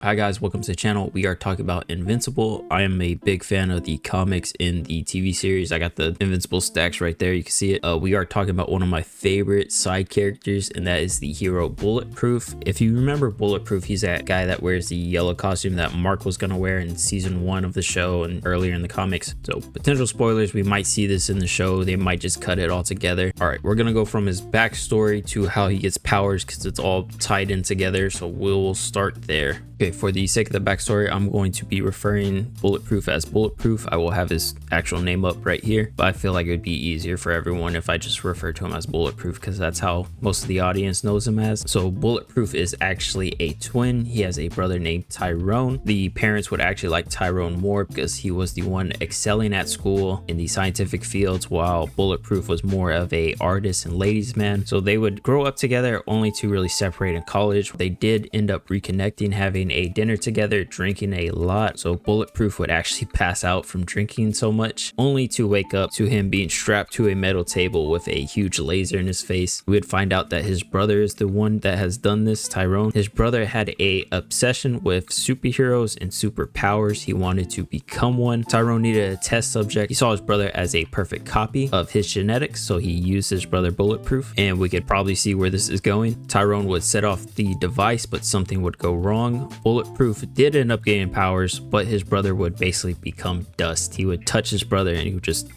Hi guys, welcome to the channel. We are talking about Invincible. I am a big fan of the comics and the TV series. I got the Invincible stacks right there. You can see it. We are talking about one of my favorite side characters, and that is the hero Bulletproof. If you remember Bulletproof, he's that guy that wears the yellow costume that Mark was gonna wear in season 1 of the show and earlier in the comics. So potential spoilers, we might see this in the show. They might just cut it all together. All right, we're gonna go from his backstory to how he gets powers because it's all tied in together. So we'll start there. Okay, for the sake of the backstory, I'm going to be referring Bulletproof as Bulletproof. I will have his actual name up right here, but I feel like it would be easier for everyone if I just refer to him as Bulletproof because that's how most of the audience knows him as. So Bulletproof is actually a twin. He has a brother named Tyrone. The parents would actually like Tyrone more because he was the one excelling at school in the scientific fields, while Bulletproof was more of a artist and ladies man. So they would grow up together only to really separate in college. They did end up reconnecting, having a dinner together, drinking a lot. So Bulletproof would actually pass out from drinking so much, only to wake up to him being strapped to a metal table with a huge laser in his face. We would find out that his brother is the one that has done this, Tyrone. His brother had a obsession with superheroes and superpowers. He wanted to become one. Tyrone needed a test subject. He saw his brother as a perfect copy of his genetics, so he used his brother Bulletproof, and we could probably see where this is going. Tyrone would set off the device, but something would go wrong. Bulletproof did end up gaining powers, but his brother would basically become dust. He would touch his brother and he would just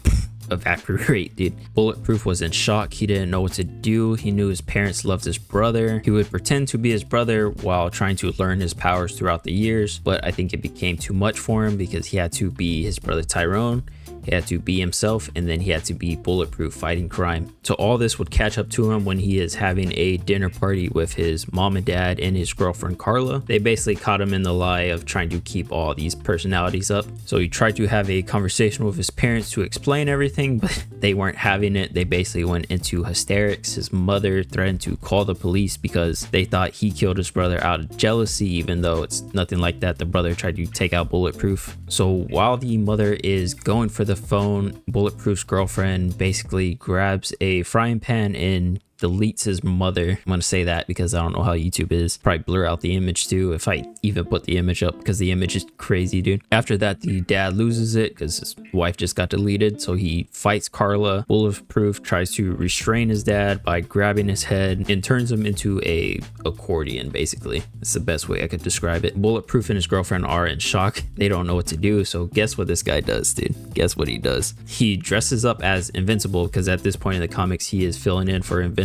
evaporate, dude. Bulletproof was in shock. He didn't know what to do. He knew his parents loved his brother. He would pretend to be his brother while trying to learn his powers throughout the years, but I think it became too much for him because he had to be his brother Tyrone. He had to be himself, and then he had to be Bulletproof fighting crime. So all this would catch up to him when he is having a dinner party with his mom and dad and his girlfriend Carla. They basically caught him in the lie of trying to keep all these personalities up. So he tried to have a conversation with his parents to explain everything, but they weren't having it. They basically went into hysterics. His mother threatened to call the police because they thought he killed his brother out of jealousy, even though it's nothing like that. The brother tried to take out Bulletproof. So while the mother is going for the phone, Bulletproof's girlfriend basically grabs a frying pan and deletes his mother. I'm gonna say that because I don't know how YouTube is. Probably blur out the image too if I even put the image up because the image is crazy, dude. After that, the dad loses it because his wife just got deleted, so he fights Carla. Bulletproof tries to restrain his dad by grabbing his head and turns him into a accordion, basically. It's the best way I could describe it. Bulletproof and his girlfriend are in shock. They don't know what to do, so guess what this guy does, dude? Guess what he does? He dresses up as Invincible because at this point in the comics, he is filling in for Invincible.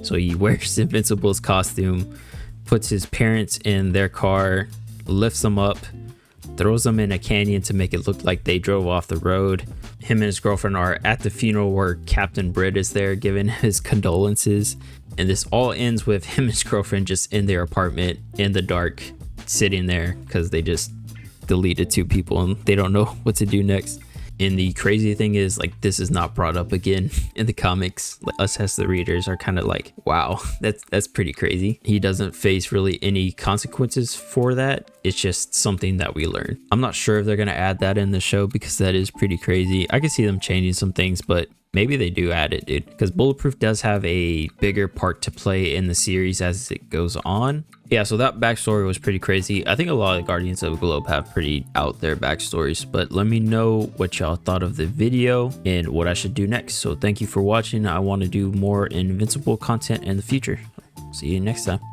So he wears Invincible's costume, puts his parents in their car, lifts them up, throws them in a canyon to make it look like they drove off the road. Him and his girlfriend are at the funeral where Captain Britt is there giving his condolences. And this all ends with him and his girlfriend just in their apartment in the dark, sitting there because they just deleted 2 people and they don't know what to do next. And the crazy thing is, like, this is not brought up again in the comics. Like, us as the readers are kind of like, wow, that's pretty crazy. He doesn't face really any consequences for that. It's just something that we learn. I'm not sure if they're going to add that in the show because that is pretty crazy. I can see them changing some things, but maybe they do add it, dude, because Bulletproof does have a bigger part to play in the series as it goes on. Yeah, so that backstory was pretty crazy. I think a lot of Guardians of the Globe have pretty out there backstories, but let me know what y'all thought of the video and what I should do next. So thank you for watching. I want to do more Invincible content in the future. See you next time.